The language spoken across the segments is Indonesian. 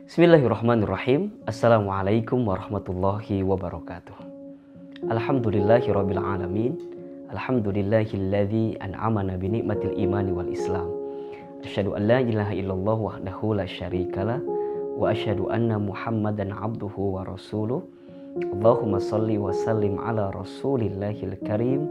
Bismillahirrahmanirrahim. Assalamualaikum warahmatullahi wabarakatuh. Alhamdulillahirabbil alamin. Alhamdulillahilladzi an'amana bi ni'matil imani wal islam. Asyhadu an la ilaha illallah wahdahu la syarikalah wa asyhadu anna Muhammadan abduhu wa rasuluh. Allahumma shalli wa sallim ala rasulillahil karim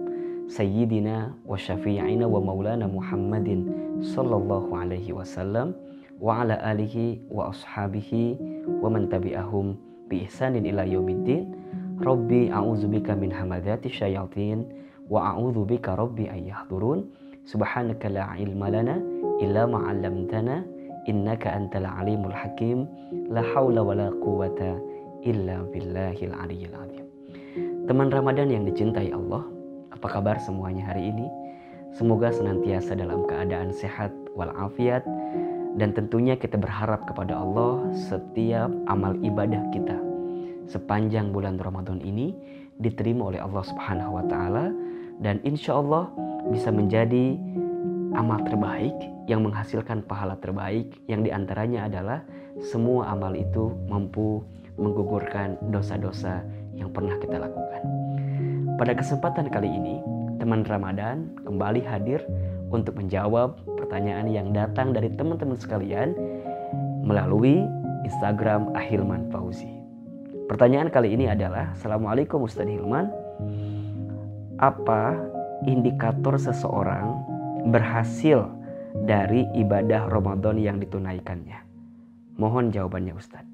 sayyidina wa syafi'ina wa maulana Muhammadin sallallahu alaihi wasallam wa ala alihi wa ashabihi wa man tabi'ahum bi ihsanin ila yaumiddin. Rabbi a'udzubika min hamadzati syayatin wa a'udzubika rabbi an yahdurun. Subhanaka la ilma lana illa ma 'allamtana innaka antal alimul hakim. La haula wala quwata illa billahil aliyyil azim. Teman Ramadan yang dicintai Allah, apa kabar semuanya hari ini? Semoga senantiasa dalam keadaan sehat walafiat. Dan tentunya kita berharap kepada Allah setiap amal ibadah kita sepanjang bulan Ramadan ini diterima oleh Allah Subhanahu wa Ta'ala, dan insya Allah bisa menjadi amal terbaik yang menghasilkan pahala terbaik, yang diantaranya adalah semua amal itu mampu menggugurkan dosa-dosa yang pernah kita lakukan. Pada kesempatan kali ini, teman Ramadan kembali hadir untuk menjawab pertanyaan yang datang dari teman-teman sekalian melalui Instagram Ahilman Fauzi. Pertanyaan kali ini adalah, Assalamualaikum Ustaz Hilman, apa indikator seseorang berhasil dari ibadah Ramadan yang ditunaikannya? Mohon jawabannya Ustaz.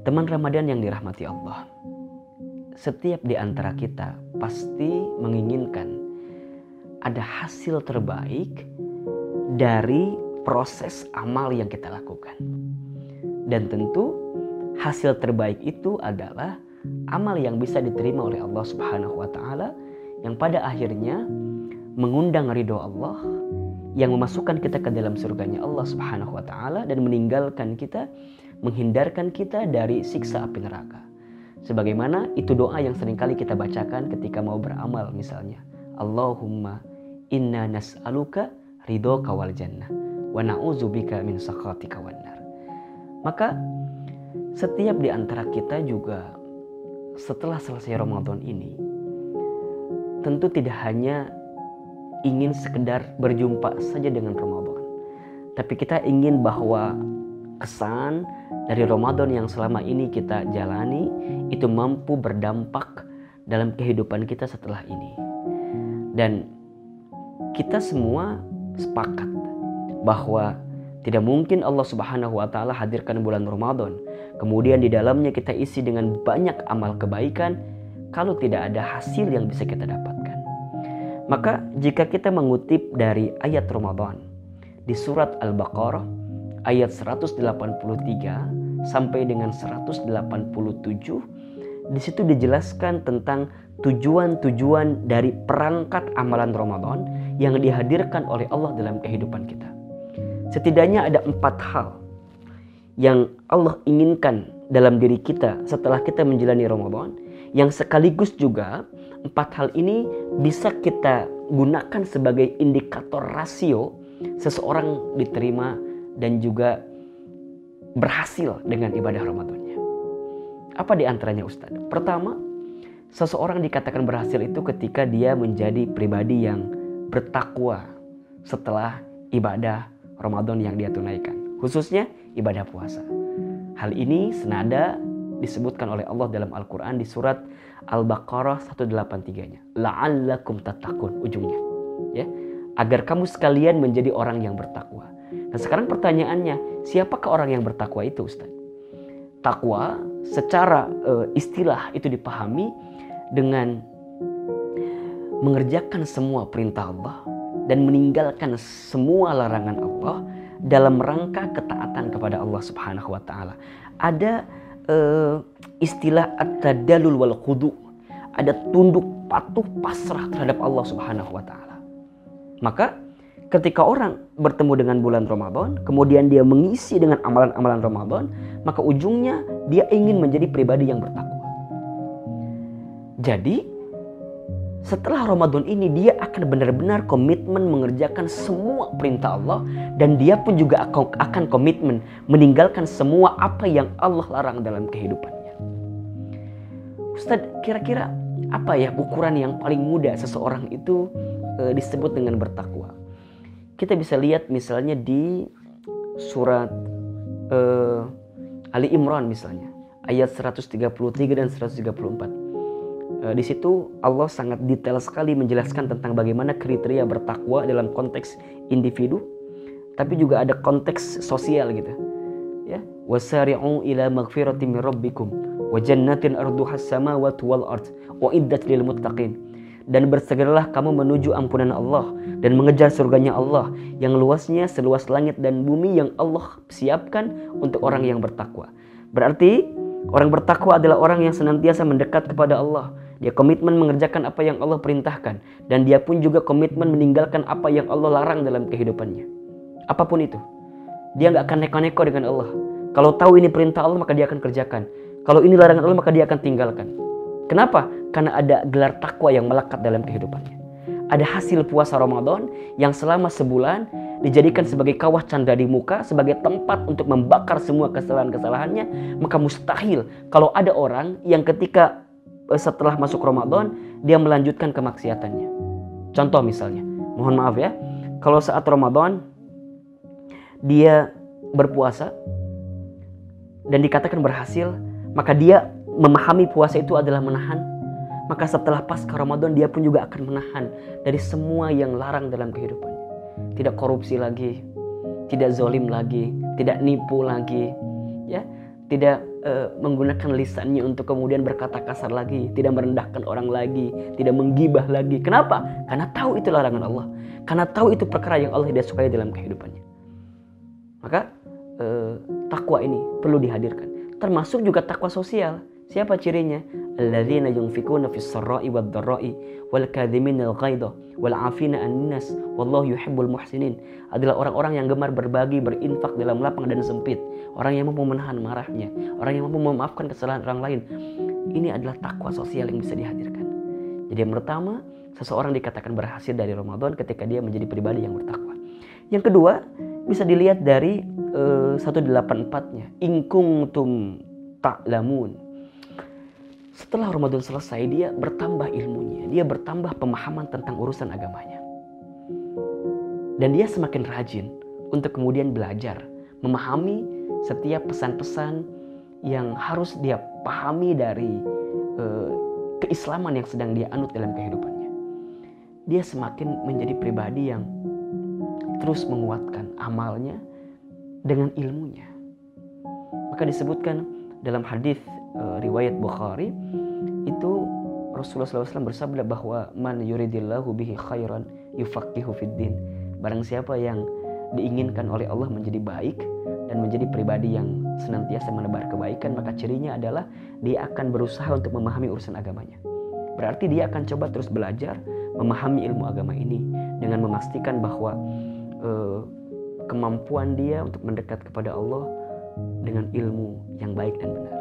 Teman Ramadan yang dirahmati Allah, setiap di antara kita pasti menginginkan ada hasil terbaik dari proses amal yang kita lakukan. Dan tentu hasil terbaik itu adalah amal yang bisa diterima oleh Allah Subhanahu wa Ta'ala, yang pada akhirnya mengundang ridho Allah, yang memasukkan kita ke dalam surganya Allah Subhanahu wa Ta'ala, dan menghindarkan kita dari siksa api neraka. Sebagaimana itu doa yang seringkali kita bacakan ketika mau beramal, misalnya Allahumma inna nas'aluka ridhoka wal jannah wa na'udzubika min sakhatika wan nar. Maka setiap di antara kita juga setelah selesai Ramadan ini tentu tidak hanya ingin sekedar berjumpa saja dengan Ramadan, tapi kita ingin bahwa kesan dari Ramadan yang selama ini kita jalani itu mampu berdampak dalam kehidupan kita setelah ini. Dan kita semua sepakat bahwa tidak mungkin Allah Subhanahu wa Ta'ala hadirkan bulan Ramadan kemudian di dalamnya kita isi dengan banyak amal kebaikan kalau tidak ada hasil yang bisa kita dapatkan. Maka jika kita mengutip dari ayat Ramadan di surat Al-Baqarah ayat 183 sampai dengan 187, di situ dijelaskan tentang tujuan-tujuan dari perangkat amalan Ramadan yang dihadirkan oleh Allah dalam kehidupan kita. Setidaknya ada 4 hal yang Allah inginkan dalam diri kita setelah kita menjalani Ramadan, yang sekaligus juga 4 hal ini bisa kita gunakan sebagai indikator rasio seseorang diterima dan juga berhasil dengan ibadah Ramadannya. Apa di antaranya Ustaz? Pertama, seseorang dikatakan berhasil itu ketika dia menjadi pribadi yang bertakwa setelah ibadah Ramadan yang dia tunaikan, khususnya ibadah puasa. Hal ini senada disebutkan oleh Allah dalam Al-Quran di surat Al-Baqarah 183-nya. La'allakum tattaqun, ujungnya. Ya, agar kamu sekalian menjadi orang yang bertakwa. Nah sekarang pertanyaannya, siapakah orang yang bertakwa itu Ustaz? Takwa secara istilah itu dipahami dengan mengerjakan semua perintah Allah dan meninggalkan semua larangan Allah dalam rangka ketaatan kepada Allah Subhanahu wa Ta'ala. Ada istilah at-tadallul wal khudu', ada tunduk patuh pasrah terhadap Allah Subhanahu wa Ta'ala. Maka ketika orang bertemu dengan bulan Ramadan, kemudian dia mengisi dengan amalan-amalan Ramadan, maka ujungnya dia ingin menjadi pribadi yang bertakwa. Jadi setelah Ramadan ini dia akan benar-benar komitmen mengerjakan semua perintah Allah, dan dia pun juga akan komitmen meninggalkan semua apa yang Allah larang dalam kehidupannya. Ustadz, kira-kira apa ya ukuran yang paling mudah seseorang itu disebut dengan bertakwa? Kita bisa lihat misalnya di surat Ali Imran misalnya, ayat 133 dan 134. Di situ Allah sangat detail sekali menjelaskan tentang bagaimana kriteria bertakwa dalam konteks individu, tapi juga ada konteks sosial gitu. Ya, wasari'u ila maghfiratin min rabbikum wa jannatin arduhas samawati wal ard uiddat lil muttaqin. Dan bersegeralah kamu menuju ampunan Allah dan mengejar surganya Allah yang luasnya seluas langit dan bumi, yang Allah siapkan untuk orang yang bertakwa. Berarti orang bertakwa adalah orang yang senantiasa mendekat kepada Allah. Dia komitmen mengerjakan apa yang Allah perintahkan, dan dia pun juga komitmen meninggalkan apa yang Allah larang dalam kehidupannya. Apapun itu, dia nggak akan neko-neko dengan Allah. Kalau tahu ini perintah Allah maka dia akan kerjakan. Kalau ini larangan Allah maka dia akan tinggalkan. Kenapa? Karena ada gelar takwa yang melekat dalam kehidupannya. Ada hasil puasa Ramadan yang selama sebulan dijadikan sebagai kawah canda di muka, sebagai tempat untuk membakar semua kesalahan-kesalahannya. Maka mustahil kalau ada orang yang ketika setelah masuk Ramadan dia melanjutkan kemaksiatannya. Contoh misalnya, mohon maaf ya, kalau saat Ramadan dia berpuasa dan dikatakan berhasil, maka dia memahami puasa itu adalah menahan. Maka setelah pasca Ramadan dia pun juga akan menahan dari semua yang larang dalam kehidupannya. Tidak korupsi lagi, tidak zalim lagi, tidak nipu lagi, ya, tidak menggunakan lisannya untuk kemudian berkata kasar lagi, tidak merendahkan orang lagi, tidak menggibah lagi. Kenapa? Karena tahu itu larangan Allah, karena tahu itu perkara yang Allah tidak sukai dalam kehidupannya. Maka takwa ini perlu dihadirkan. Termasuk juga takwa sosial. Siapa cirinya? Alladzina yunfikuna fis sarra'i wad dharra'i wal kadhimina al ghaidha wal 'afina 'anil nas wallahu yuhibbul muhsinin. Adalah orang-orang yang gemar berbagi, berinfak dalam lapang dan sempit, orang yang mampu menahan marahnya, orang yang mampu memaafkan kesalahan orang lain. Ini adalah takwa sosial yang bisa dihadirkan. Jadi yang pertama, seseorang dikatakan berhasil dari Ramadan ketika dia menjadi pribadi yang bertakwa. Yang kedua, bisa dilihat dari 184-nya. In kuntum ta'lamun. Setelah Ramadan selesai, dia bertambah ilmunya, dia bertambah pemahaman tentang urusan agamanya. Dan dia semakin rajin untuk kemudian belajar, memahami setiap pesan-pesan yang harus dia pahami dari keislaman yang sedang dia anut dalam kehidupannya. Dia semakin menjadi pribadi yang terus menguatkan amalnya dengan ilmunya. Maka disebutkan dalam hadis riwayat Bukhari itu Rasulullah SAW bersabda bahwa man yuridillahu bihi khairan yufaqihu fid din. Barang siapa yang diinginkan oleh Allah menjadi baik dan menjadi pribadi yang senantiasa menebar kebaikan, maka cirinya adalah dia akan berusaha untuk memahami urusan agamanya. Berarti dia akan coba terus belajar memahami ilmu agama ini dengan memastikan bahwa kemampuan dia untuk mendekat kepada Allah dengan ilmu yang baik dan benar.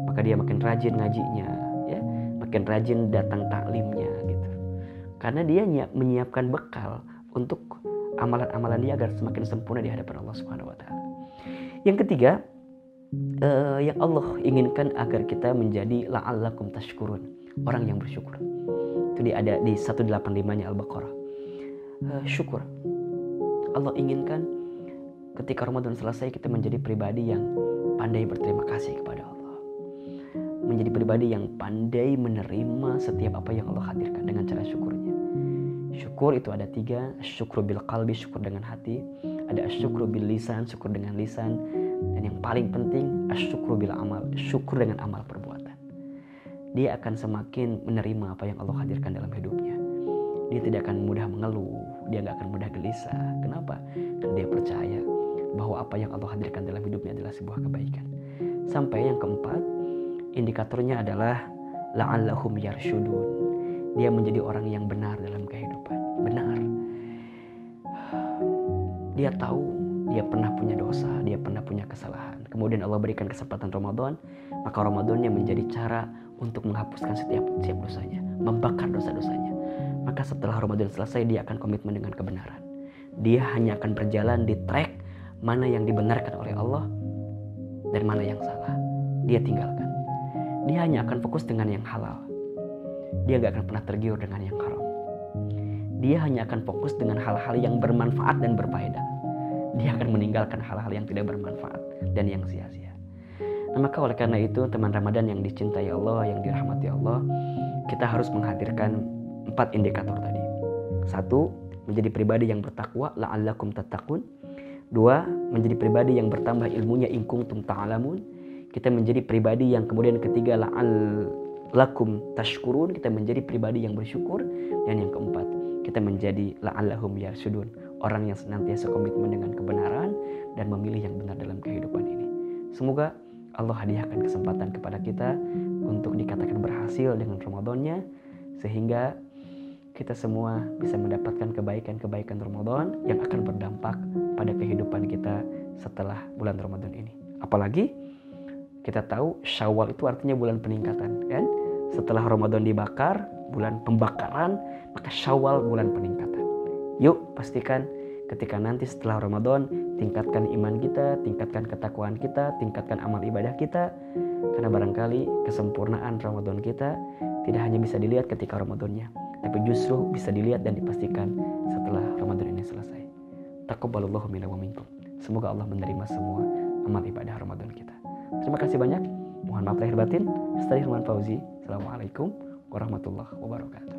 Maka dia makin rajin ngajinya, ya, makin rajin datang taklimnya gitu. Karena dia menyiapkan bekal untuk amalan-amalan dia agar semakin sempurna di hadapan Allah Subhanahu wa taala. Yang ketiga, yang Allah inginkan agar kita menjadi la'allakum tashkurun, orang yang bersyukur. Itu ada di 185-nya Al-Baqarah. Syukur. Allah inginkan ketika Ramadan selesai kita menjadi pribadi yang pandai berterima kasih kepada Allah. Menjadi pribadi yang pandai menerima setiap apa yang Allah hadirkan dengan cara syukurnya. Syukur itu ada 3, syukur bil qalbi, syukur dengan hati, ada syukur bil lisan, syukur dengan lisan, dan yang paling penting syukur bil amal, syukur dengan amal perbuatan. Dia akan semakin menerima apa yang Allah hadirkan dalam hidupnya. Dia tidak akan mudah mengeluh, dia gak akan mudah gelisah. Kenapa? Karena dia percaya bahwa apa yang Allah hadirkan dalam hidupnya adalah sebuah kebaikan. Sampai yang keempat, indikatornya adalah la'allahum yarshudun. Dia menjadi orang yang benar dalam kehidupan. Benar. Dia tahu dia pernah punya dosa, dia pernah punya kesalahan. Kemudian Allah berikan kesempatan Ramadan, maka Ramadannya menjadi cara untuk menghapuskan setiap dosanya, membakar dosa-dosanya. maka setelah Ramadan selesai dia akan komitmen dengan kebenaran. Dia hanya akan berjalan di track mana yang dibenarkan oleh Allah dan mana yang salah. Dia tinggalkan. Dia hanya akan fokus dengan yang halal. Dia gak akan pernah tergiur dengan yang haram. Dia hanya akan fokus dengan hal-hal yang bermanfaat dan berfaedah. Dia akan meninggalkan hal-hal yang tidak bermanfaat dan yang sia-sia. Nah, maka oleh karena itu teman Ramadan yang dicintai Allah, yang dirahmati Allah, kita harus menghadirkan 4 indikator tadi. 1, menjadi pribadi yang bertakwa, la'allakum tattaqun. 2, menjadi pribadi yang bertambah ilmunya, in kuntum ta'lamun. Kita menjadi pribadi yang kemudian ketiga, la'allakum tashkurun. Kita menjadi pribadi yang bersyukur. Dan yang keempat, kita menjadi la'allahum yarsudun, orang yang senantiasa komitmen dengan kebenaran dan memilih yang benar dalam kehidupan ini. Semoga Allah hadiahkan kesempatan kepada kita untuk dikatakan berhasil dengan Ramadannya, sehingga kita semua bisa mendapatkan kebaikan-kebaikan Ramadan yang akan berdampak pada kehidupan kita setelah bulan Ramadan ini. Apalagi kita tahu Syawal itu artinya bulan peningkatan, kan? Setelah Ramadan dibakar, bulan pembakaran, maka Syawal bulan peningkatan. Yuk pastikan ketika nanti setelah Ramadan, tingkatkan iman kita, tingkatkan ketakwaan kita, tingkatkan amal ibadah kita. Karena barangkali kesempurnaan Ramadan kita tidak hanya bisa dilihat ketika Ramadannya, tapi justru bisa dilihat dan dipastikan setelah Ramadan ini selesai. Taqabbalallahu minna wa minkum. Semoga Allah menerima semua amal ibadah Ramadan kita. Terima kasih banyak. Mohon maaf lahir batin. Ustaz Hilman Fauzi. Assalamualaikum warahmatullahi wabarakatuh.